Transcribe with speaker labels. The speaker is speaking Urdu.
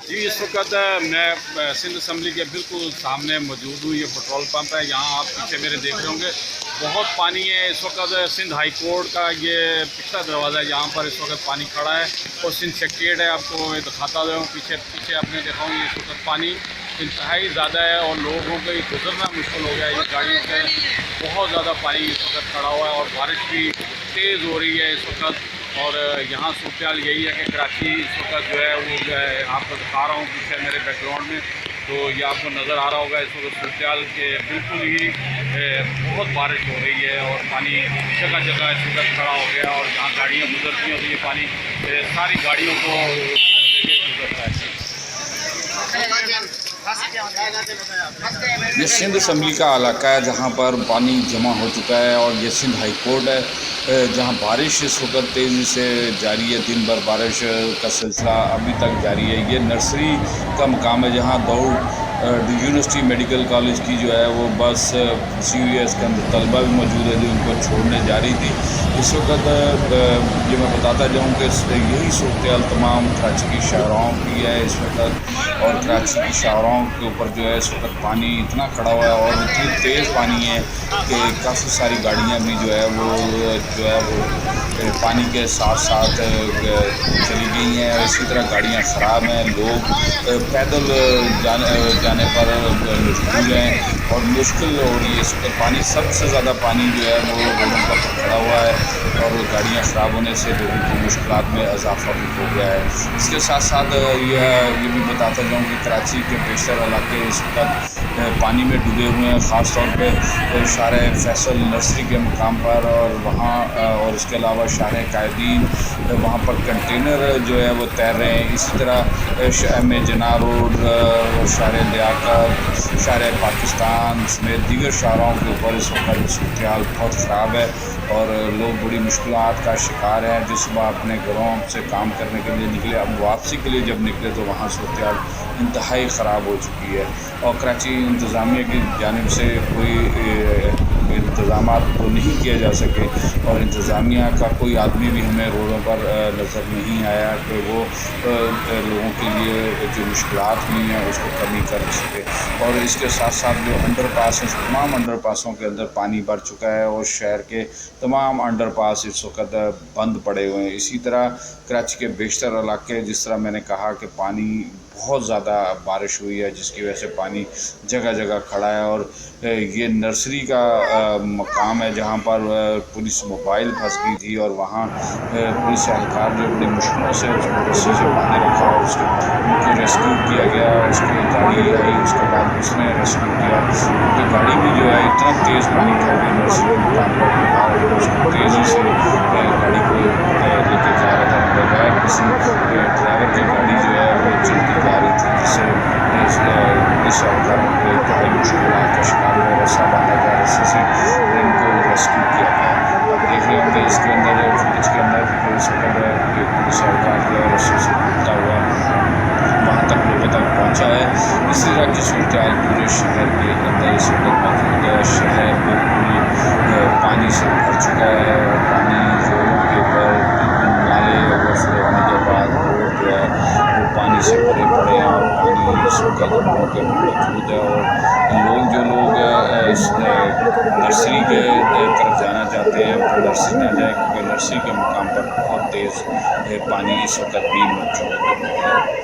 Speaker 1: جی اس وقت میں سندھ اسمبلی کے بالکل سامنے موجود ہوں. یہ پٹرول پمپ ہے. یہاں آپ پیچھے میرے دیکھ رہے ہوں گے بہت پانی ہے. اس وقت سندھ ہائی کورٹ کا یہ پچھلا دروازہ ہے جہاں پر اس وقت پانی کھڑا ہے اور سندھ سیکریٹریٹ ہے. آپ کو میں دکھاتا ہوں پیچھے آپ نے دیکھا ہوں. اس وقت پانی انتہائی زیادہ ہے اور لوگوں کو گزرنا مشکل ہو گیا ہے. یہ گاڑیوں سے بہت زیادہ پانی اس وقت کھڑا ہوا ہے اور بارش بھی تیز ہو رہی ہے اس وقت. اور یہاں صورتحال یہی ہے کہ کراچی اس وقت جو ہے وہ جو ہے آپ کو دکھا رہا ہوں پیچھے میرے بیک گراؤنڈ میں. تو یہ آپ کو نظر آ رہا ہوگا اس وقت صورتحال کے بالکل ہی بہت بارش ہو رہی ہے اور پانی جگہ جگہ اس وقت کھڑا ہو گیا. اور جہاں گاڑیاں گزرتی ہیں تو یہ پانی ساری گاڑیوں کو لے کے گزرتا ہے.
Speaker 2: یہ سندھ اسمبلی کا علاقہ ہے جہاں پر پانی جمع ہو چکا ہے اور یہ سندھ ہائی کورٹ ہے جہاں بارش اس وقت تیزی سے جاری ہے. دن بھر بارش کا سلسلہ ابھی تک جاری ہے. یہ نرسری کا مقام ہے جہاں دوڑ یونیورسٹی میڈیکل کالج کی جو ہے وہ بس پھنسی ہوئی ہے. اس کے اندر طلبہ بھی موجود ہے جو ان کو چھوڑنے جا رہی تھی. اس وقت یہ میں بتاتا جاؤں کہ یہی صورتحال تمام کراچی کی شاہراہوں کی ہے اس وقت. اور کراچی کی شاہراہوں کے اوپر جو ہے اس وقت پانی اتنا کھڑا ہوا ہے اور اتنی تیز پانی ہے کہ کافی ساری گاڑیاں بھی جو ہے وہ پانی کے ساتھ ساتھ چلی گئی ہیں. اسی طرح گاڑیاں خراب ہیں. لوگ پیدل جانے پر مجبور ہیں اور مشکل ہو رہی ہے اس وقت. پانی سب سے زیادہ پانی جو ہے وہ روڈوں پر کھڑا ہوا ہے اور گاڑیاں خراب ہونے سے لوگوں کی مشکلات میں اضافہ بھی ہو گیا ہے. اس کے ساتھ ساتھ یہ بھی بتاتا جاؤں کہ کراچی کے بیشتر علاقے اس وقت پانی میں ڈوبے ہوئے ہیں. خاص طور پہ شارع فیصل نرسری کے مقام پر اور وہاں اور اس کے علاوہ شارع قائدین وہاں پر کنٹینر جو ہے وہ تیر رہے ہیں. اسی طرح ایم اے جناح روڈ اور شارع لیاقت شارع پاکستان سمیت دیگر شاہراہوں کے اوپر اس وقت صورتحال بہت خراب ہے اور لوگ بڑی مشکلات کا شکار ہیں. جو صبح اپنے گھروں سے کام کرنے کے لیے نکلے اب واپسی کے لیے جب نکلے تو وہاں صورتحال انتہائی خراب ہو چکی ہے. اور کراچی انتظامیہ کی جانب سے کوئی انتظامات تو نہیں کیے جا سکے اور انتظامیہ کا کوئی آدمی بھی ہمیں روڈوں پر نظر نہیں آیا کہ وہ لوگوں کے لیے جو مشکلات ہوئی ہیں اس کو کمی کر سکے. اور اس کے ساتھ ساتھ جو انڈر پاس ہیں تمام انڈر پاسوں کے اندر پانی بھر چکا ہے اور شہر کے تمام انڈر پاس اس وقت بند پڑے ہوئے ہیں. اسی طرح کراچی کے بیشتر علاقے جس طرح میں نے کہا کہ پانی بہت زیادہ بارش ہوئی ہے جس کی وجہ سے پانی جگہ جگہ کھڑا ہے. اور یہ نرسری کا مقام ہے جہاں پر پولیس موبائل پھنس گئی تھی اور وہاں پولیس اہلکار جو بڑی مشکلوں سے اس کو رسی سے باندھے رکھا اور ان کو ریسکیو کیا گیا. اس کی گاڑی آئی اس کے بعد اس نے ریسکیو کیا کیونکہ گاڑی بھی جو ہے اتنا تیز پانی تھا کہ نرسری کے مقام پر باہر اس کو تیزی سے گاڑی کو لے کے جا رہا تھا بغیر کسی ڈرائیور کے. گاڑی جو ہے وہ چلتی جا رہی تھی جس سے پولیس اہلکاروں کو انتہائی مشکلات کا شکار ہوا. رسا باندھا گیا رسی سے ان کو ریسکیو کیا گیا. اب دیکھ رہے ہوں کہ اس کے اندر فوٹیج کے اندر اس وقت پولیس اہلکار جو ہے رسی سے کودتا ہوا وہاں تک لوگوں تک پہنچا ہے. اسی طرح کی صورتحال پورے شہر کے اندر اس وقت موجود ہے. شہر بالکل پانی سے بھر چکا ہے اور پانی روڈوں کے اوپر بالکل نالے اوورفلو ہونے کے بعد روڈ جو ہے وہ پانی سے بھرے پڑے ہیں اور پانی اس وقت روڈوں کے موجود ہے. اور لوگ نرسری کے طرف جانا چاہتے ہیں وہ نرسری نہ جائیں کیونکہ نرسری کے مقام پر بہت تیز پانی اس وقت بھی موجود ہے.